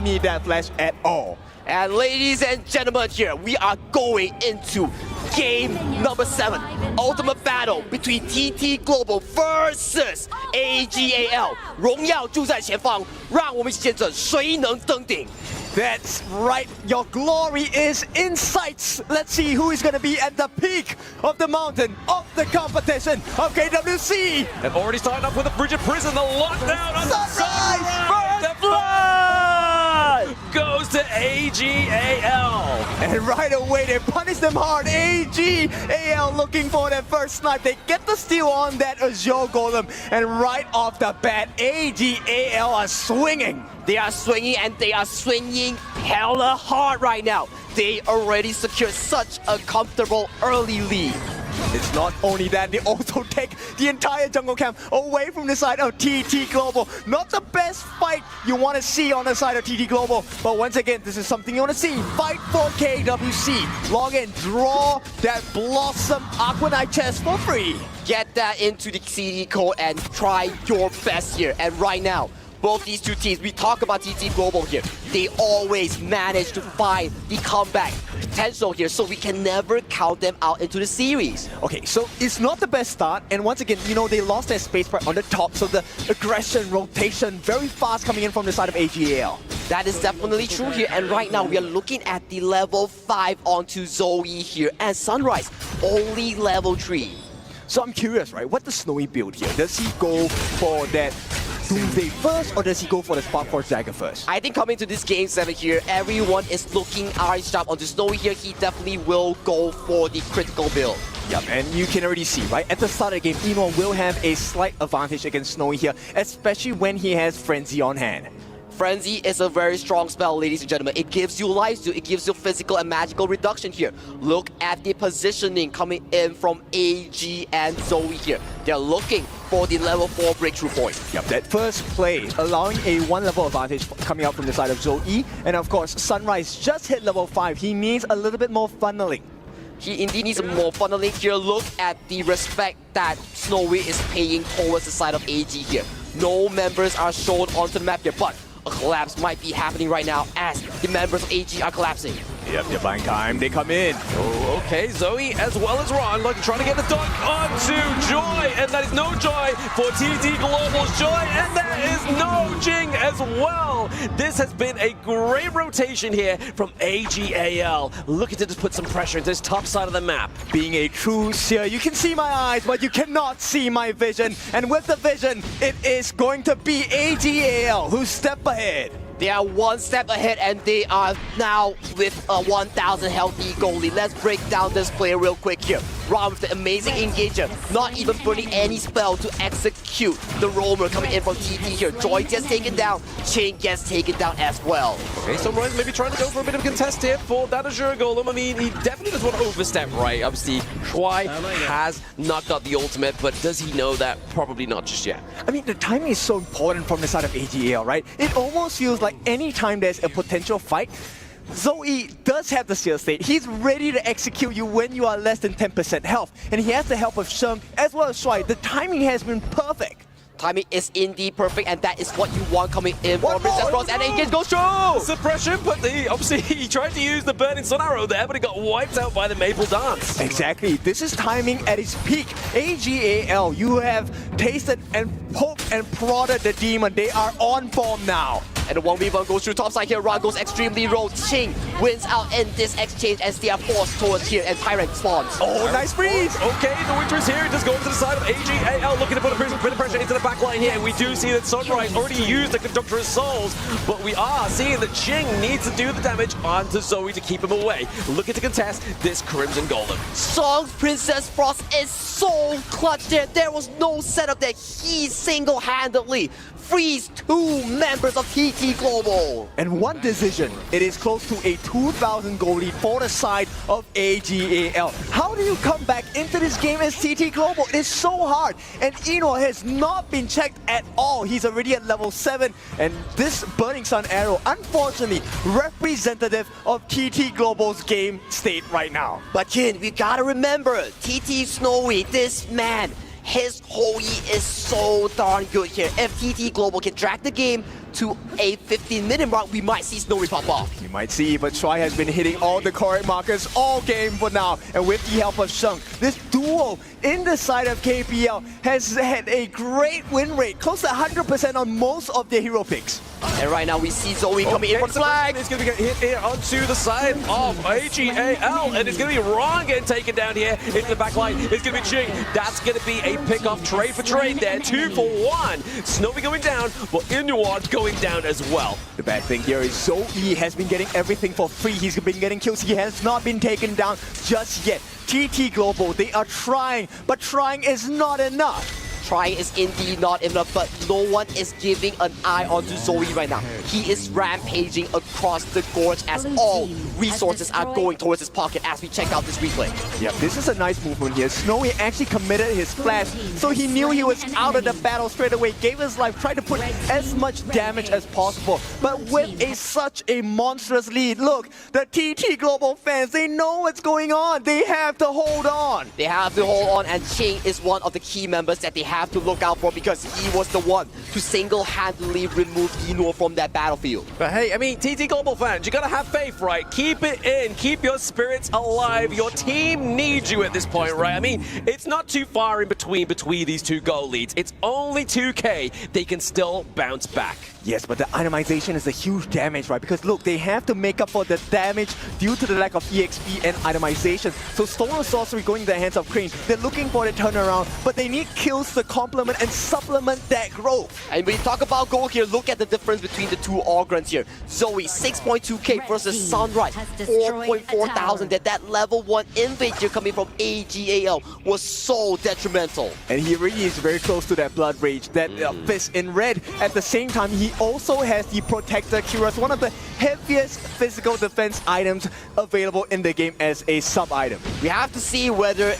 need that flash at all. And ladies and gentlemen, here we are going into game number 7, ultimate battle between TT Global versus AG.AL。荣耀就在前方，让我们一起见证谁能登顶。 That's right, your glory is in sights. Let's see who is going to be at the peak of the mountain of the competition of KWC. They've already started up with the Frigid Prison, the lockdown on Sunrise the flood goes to AG.AL. And right away they punish them hard. AG.AL looking for their first snipe. They get the steal on that Azure Golem. And right off the bat, AG.AL are swinging. They are swinging and they are swinging hella hard right now. They already secured such a comfortable early lead. It's not only that, they also take the entire jungle camp away from the side of TT Global. Not the best fight you want to see on the side of TT Global, but once again, this is something you want to see. Fight for KWC. Log in, draw that Blossom Aquanite chest for free. Get that into the CD code and try your best here. And right now, both these two teams, we talk about TT Global here, they always manage to find the comeback potential here, so we can never count them out into the series. Okay, so it's not the best start, and once again, you know, they lost their space on the top, so the aggression, rotation, very fast coming in from the side of AG.AL. That is definitely true here, and right now we are looking at the level 5 onto Zoe here, and Sunrise, only level 3. So I'm curious, right, what does Snowy build here? Does he go for that Doomsday first, or does he go for the Spark Force Dagger first? I think coming to this game 7 here, everyone is looking eyes sharp onto Snowy here. He definitely will go for the critical build. Yep, and you can already see, right? At the start of the game, Eno will have a slight advantage against Snowy here, especially when he has Frenzy on hand. Frenzy is a very strong spell, ladies and gentlemen. It gives you life steal, it gives you physical and magical reduction here. Look at the positioning coming in from AG and Zoe here. They're looking for the level 4 breakthrough point. Yep, that first play allowing a 1 level advantage coming out from the side of Zoe. And of course, Sunrise just hit level 5. He needs a little bit more funneling. He indeed needs more funneling here. Look at the respect that Snowy is paying towards the side of AG here. No members are shown onto the map here, but a collapse might be happening right now as the members of AG are collapsing. Yep, they're buying time, they come in. Oh, okay, Zoe as well as Ron trying to get the dunk onto Joy, and that is no joy for TT Global's Joy, and that is no Jing as well. This has been a great rotation here from AG.AL, looking to just put some pressure into this top side of the map. Being a true seer, you can see my eyes, but you cannot see my vision. And with the vision, it is going to be AG.AL who step ahead. They are 1 step ahead and they are now with a 1,000 healthy goalie. Let's break down this play real quick here. Ron with the amazing engager, not even burning any spell to execute the roamer coming in from TT here. Joy gets taken down, Chain gets taken down as well. Okay, Sunrise maybe trying to go for a bit of contest here for that Azure Golem. I mean, he definitely doesn't want to overstep, right? Obviously, Shuai has knocked out the ultimate, but does he know that? Probably not just yet. I mean, the timing is so important from the side of AG.AL, right? It almost feels like anytime there's a potential fight, Zoe does have the steal state. He's ready to execute you when you are less than 10% health. And he has the help of Sheng as well as Shuai. The timing has been perfect. Timing is indeed perfect, and that is what you want coming in from Princess Bronze, and engage goes through! Suppression, but obviously he tried to use the Burning Sun Arrow there, but it got wiped out by the Maple Dance. Exactly, this is timing at its peak. AG.AL, you have tasted and poked and prodded the demon. They are on form now. And the 1v1 goes through topside here. Ron goes extremely low. Ching wins out in this exchange as they are forced towards here and Tyrant spawns. Oh, nice freeze! Okay, the Winter is here. Just going to the side of AG.AL, looking to put a bit of pressure into the back line here. And we do see that Sunrise already used the Conductor of Souls, but we are seeing that Ching needs to do the damage onto Zoe to keep him away. Looking to contest this Crimson Golem. Song's Princess Frost is so clutch there. There was no setup that he single-handedly frees 2 members of TT Global. And one decision, it is close to a 2,000 goal lead for the side of AG.AL. How do you come back into this game as TT Global? It is so hard. And Eno has not been checked at all. He's already at level 7. And this Burning Sun Arrow, unfortunately, representative of TT Global's game state right now. But Jin, we gotta remember, TT Snowy, this man, his Hoi is so darn good here. If TT Global can drag the game to a 15-minute mark, we might see Snowy pop off. You might see, but Troy has been hitting all the correct markers all game for now. And with the help of Sheng, this duo in the side of KPL has had a great win rate, close to 100% on most of their hero picks. And right now we see Zoe coming in for the flag. It's going to get hit here onto the side of AG.AL, and it's going to be Ron getting taken down here into the back line. It's going to be Ching. That's going to be a pick-off trade for trade there. 2 for 1. Snowy going down, but Inuard going down as well. The bad thing here is Zoe has been getting everything for free. He's been getting kills. He has not been taken down just yet. TT Global, they are trying, but trying is not enough. Trying is indeed not enough, but no one is giving an eye onto Zoe right now. He is rampaging across the gorge as all resources are going towards his pocket as we check out this replay. Yeah, this is a nice movement here. Snowy actually committed his flash, so he knew he was out of the battle straight away, gave his life, tried to put as much damage as possible. But with such a monstrous lead, look, the TT Global fans, they know what's going on. They have to hold on. They have to hold on, and Ching is one of the key members that they have to look out for because he was the one to single-handedly remove Eno from that battlefield. But hey, I mean, TT Global fans, you gotta have faith, right? Keep it in, keep your spirits alive. Your team needs you at this point, right? I mean, it's not too far in between these two goal leads. It's only 2K. They can still bounce back. Yes, but the itemization is a huge damage, right? Because look, they have to make up for the damage due to the lack of EXP and itemization. So Stolen Sorcery going in the hands of Crane. They're looking for the turnaround, but they need kills to complement and supplement that growth. And when you talk about gold here, look at the difference between the two Ogrons here. Zoe, 6.2k versus Sunrise, 4.4 thousand. That level 1 invade here coming from AG.AL was so detrimental. And he really is very close to that Blood Rage, that fist in red. At the same time, he also has the Protector Cuirass, one of the heaviest physical defense items available in the game as a sub-item. We have to see whether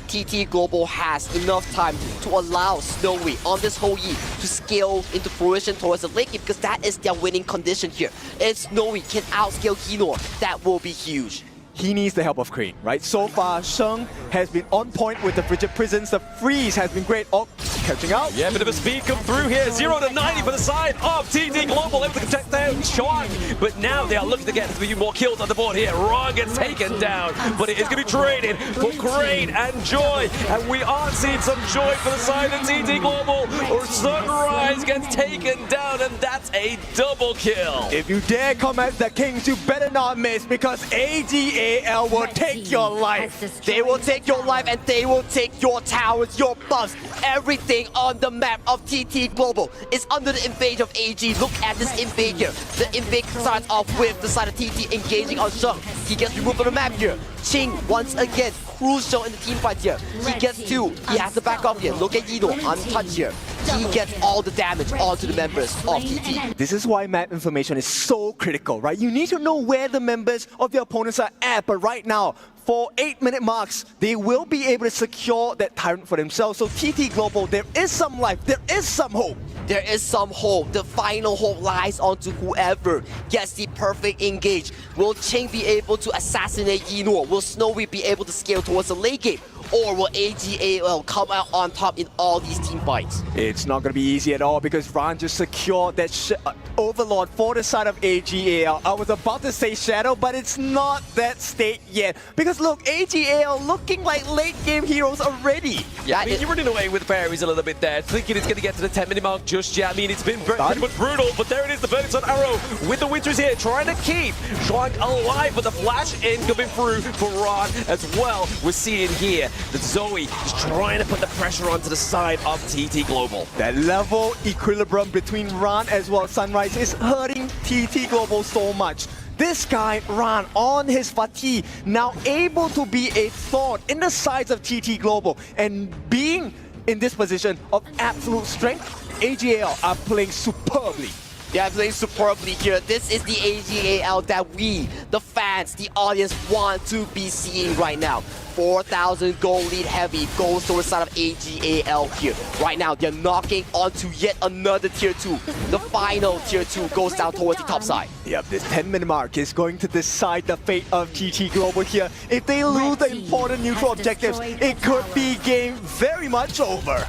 TT Global has enough time to allow Snowy on this whole Yi to scale into fruition towards the late game, because that is their winning condition here. If Snowy can outscale Kinor, that will be huge. He needs the help of Crane, right? So far, Sheng has been on point with the Frigid Prisons. The freeze has been great. Oh, catching out. Yeah, bit of a speed come through here. 0 to 90 for the side of TT Global. Able to protect down Chuang. But now they are looking to get a few more kills on the board here. Ron gets taken down. But it is going to be traded for Crane and Joy. And we are seeing some joy for the side of TT Global. Or Sunrise gets taken down, and that's a double kill. If you dare come at the Kings, you better not miss, because AG.AL will take your life. They will take your life, and they will take your towers, your buffs, everything on the map of TT Global is under the invade of AG. Look at this invade here. The invade starts off with the side of TT engaging on Sheng. He gets removed from the map here. Ching, once again, crucial in the team fight here. He gets 2. He has to back off here. Look at Eno, untouched here. He gets all the damage onto the members of TT. This is why map information is so critical, right? You need to know where the members of your opponents are at, but right now, for 8-minute marks, they will be able to secure that Tyrant for themselves. So TT Global, there is some life, there is some hope. There is some hope. The final hope lies onto whoever gets the perfect engage. Will Ching be able to assassinate Yinor? Will Snowy be able to scale towards the late game? Or will AG.AL come out on top in all these team fights? It's not going to be easy at all, because Ran just secured that Overlord for the side of AG.AL. I was about to say Shadow, but it's not that state yet. Because look, AG.AL looking like late game heroes already. Yeah, I mean, you're running away with Fairies a little bit there, thinking it's going to get to the 10-minute mark just yet. I mean, it's been pretty much brutal, but there it is, the Burning Sun Arrow with the Winters here, trying to keep Shuang alive, but the flash in coming through for Ron as well. We're seeing here that Zoe is trying to put the pressure onto the side of TT Global. That level equilibrium between Ran as well as Sunrise is hurting TT Global so much. This guy, Ran, on his fatigue, now able to be a thorn in the sides of TT Global, and being in this position of absolute strength, AG.AL are playing superbly. They are playing superbly here. This is the AG.AL that we, the fans, the audience, want to be seeing right now. 4,000 gold lead heavy goes towards the side of AG.AL here. Right now, they're knocking onto yet another tier 2. The final tier 2 goes down towards the top side. Yep, this 10-minute mark is going to decide the fate of TT Global here. If they lose the important neutral objectives, it could be game very much over.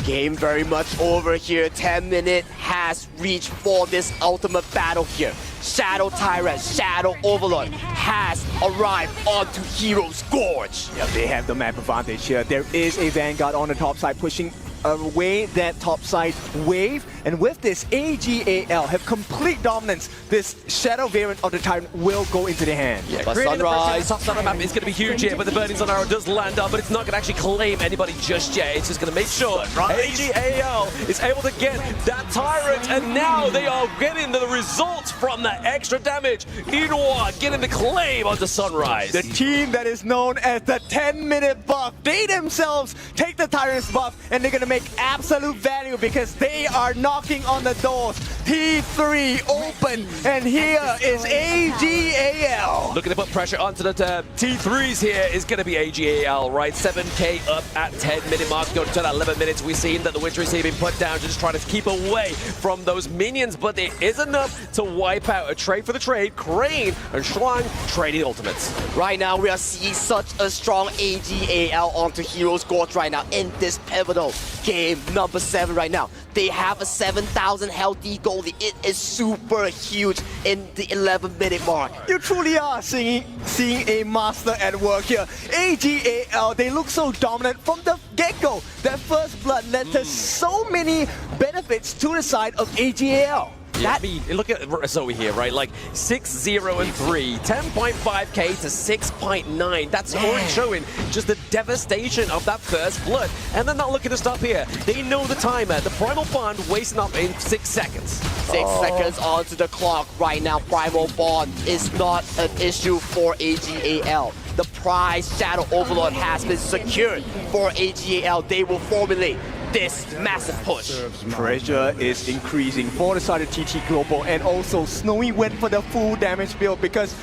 Game very much over here. 10 minutes has reached for this ultimate battle here. Shadow Tyrant, Shadow Overlord has arrived onto Hero's Gorge. Yeah, they have the map advantage here. There is a Vanguard on the top side pushing away that top side wave, and with this, AG.AL have complete dominance. This Shadow variant of the Tyrant will go into their hand. Yeah, But creating the pressure on the Sunrise, top side of the map is going to be huge here, but the Burning Sun Arrow does land up, but it's not going to actually claim anybody just yet. It's just going to make sure AG.AL is able to get that Tyrant, and now they are getting the results from that extra damage. Inoa getting the claim on the Sunrise. The team that is known as the 10-minute buff, they themselves take the Tyrant's buff, and they're going to make absolute value because they are knocking on the doors. T3 open, and here is AG.AL. Looking to put pressure onto the T3s here is going to be AG.AL, right? 7K up at 10-minute mark, going to that 11 minutes. We've seen that the Witcher is being put down, just trying to keep away from those minions, but it is enough to wipe out a trade for the trade. Crane and Schlang trading ultimates. right now we are seeing such a strong AG.AL onto Hero's Gorge right now in this pivotal game number 7 right now. They have a 7,000 healthy goalie. It is super huge in the 11-minute mark. You truly are seeing a master at work here. AG.AL, they look so dominant from the get-go. Their first blood led to so many benefits to the side of AG.AL. Yeah, I mean, look at Zoe here, right? Like 6-0 and 3, 10.5k to 6.9. That's already showing just the devastation of that first blood. And they're not looking to stop here. They know the timer. The Primal Bond wasting up in 6 seconds. 6 seconds onto the clock right now. Primal Bond is not an issue for AG.AL. The prize Shadow Overlord has been secured for AG.AL. They will formulate this massive push. Pressure is increasing for the side of TT Global, and also Snowy went for the full damage build because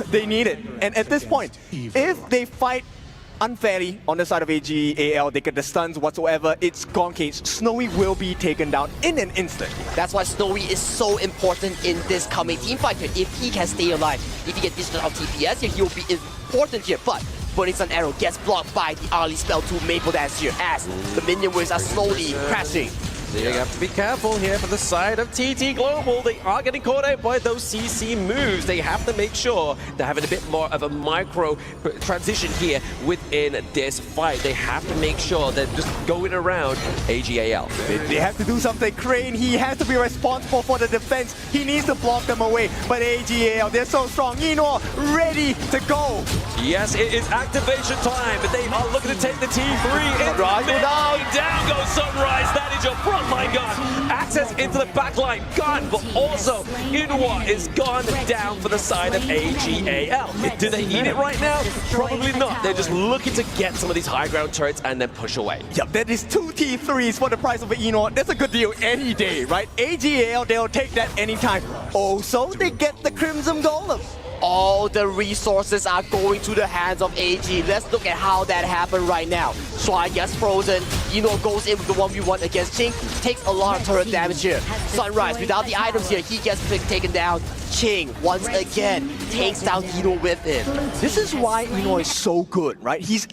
they need it. And at this point, if they fight unfairly on the side of AG.AL, they get the stuns whatsoever, it's gone case. Snowy will be taken down in an instant. That's why Snowy is so important in this coming team fight here. If he can stay alive, if he gets digital out TPS here, he will be important here. But Burning Sun Arrow gets blocked by the early spell to Maple Dance here as the minion waves are slowly crashing. You have to be careful here for the side of TT Global. They are getting caught out by those CC moves. They have to make sure they're having a bit more of a micro transition here within this fight. They have to make sure they're just going around AG.AL. They have to do something. Crane, he has to be responsible for the defense. He needs to block them away. But AG.AL, they're so strong. Ino ready to go. Yes, it is activation time, but they are looking to take the T3. Sunrise Down goes Sunrise. That is your frontline gun. Access into the backline gun, but also Inwa is gone down for the side of AG.AL. Do they need it right now? Probably not. They're just looking to get some of these high ground turrets and then push away. Yep, that is 2 T3s for the price of an Eno. That's a good deal any day, right? AG.AL, they'll take that anytime. Also, they get the Crimson Golem. All the resources are going to the hands of AG. Let's look at how that happened right now. Shuai gets frozen. Eno goes in with the 1v1 against Ching. Takes a lot of turret damage here. Sunrise, without the items here, he gets taken down. Ching, once again, takes down Eno with him. This is why Eno is so good, right? He's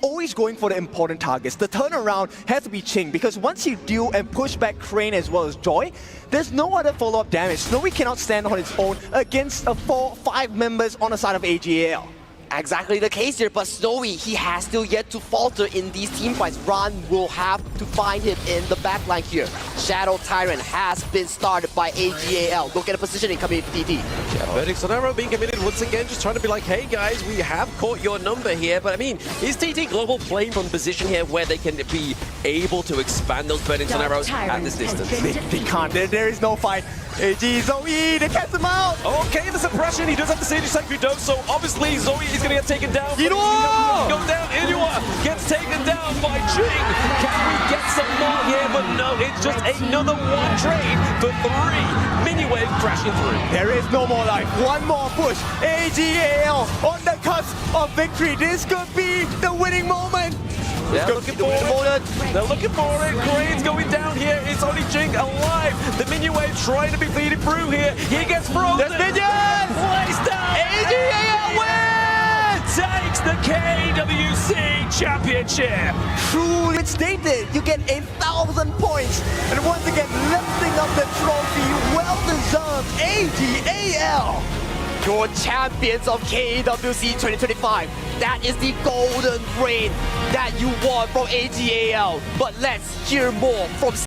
always going for the important targets. The turnaround has to be Ching, because once you deal and push back Crane as well as Joy, there's no other follow-up damage. Snowy cannot stand on its own against 4-5 members on the side of AG.AL. Exactly the case here, but Snowy, he has still yet to falter in these team fights. Ron will have to find him in the backline here. Shadow Tyrant has been started by AG.AL. Look at the positioning coming in TT. Yeah, Burning Sun Arrow being committed once again, just trying to be like, hey guys, we have caught your number here. But I mean, is TT Global playing from a position here where they can be able to expand those Burning Sun Arrows at this distance? They can't. There is no fight. AG, Zoe, they cast him out. Okay, the suppression. He does have the Sage Sanctuary Dome, so obviously Zoe is going to get taken down. Inua! Goes down. Inua gets taken down by Ching. Can we get some more here? But no, it's just another one trade for 3. Miniwave crashing through. There is no more life. One more push. AG.AL on the cusp of victory. This could be the winning moment. They're looking for it. They're looking for it. Crane's going down here. It's only Ching alive. The Miniwave trying to be feeding through here. He gets frozen. There's minions! Placed down. AG.AL wins! Takes the KWC Championship. Truly stated, you get 1,000 points. And once again, lifting up the trophy, well-deserved AG.AL. Your champions of KWC 2025. That is the golden reign that you won from AG.AL. But let's hear more from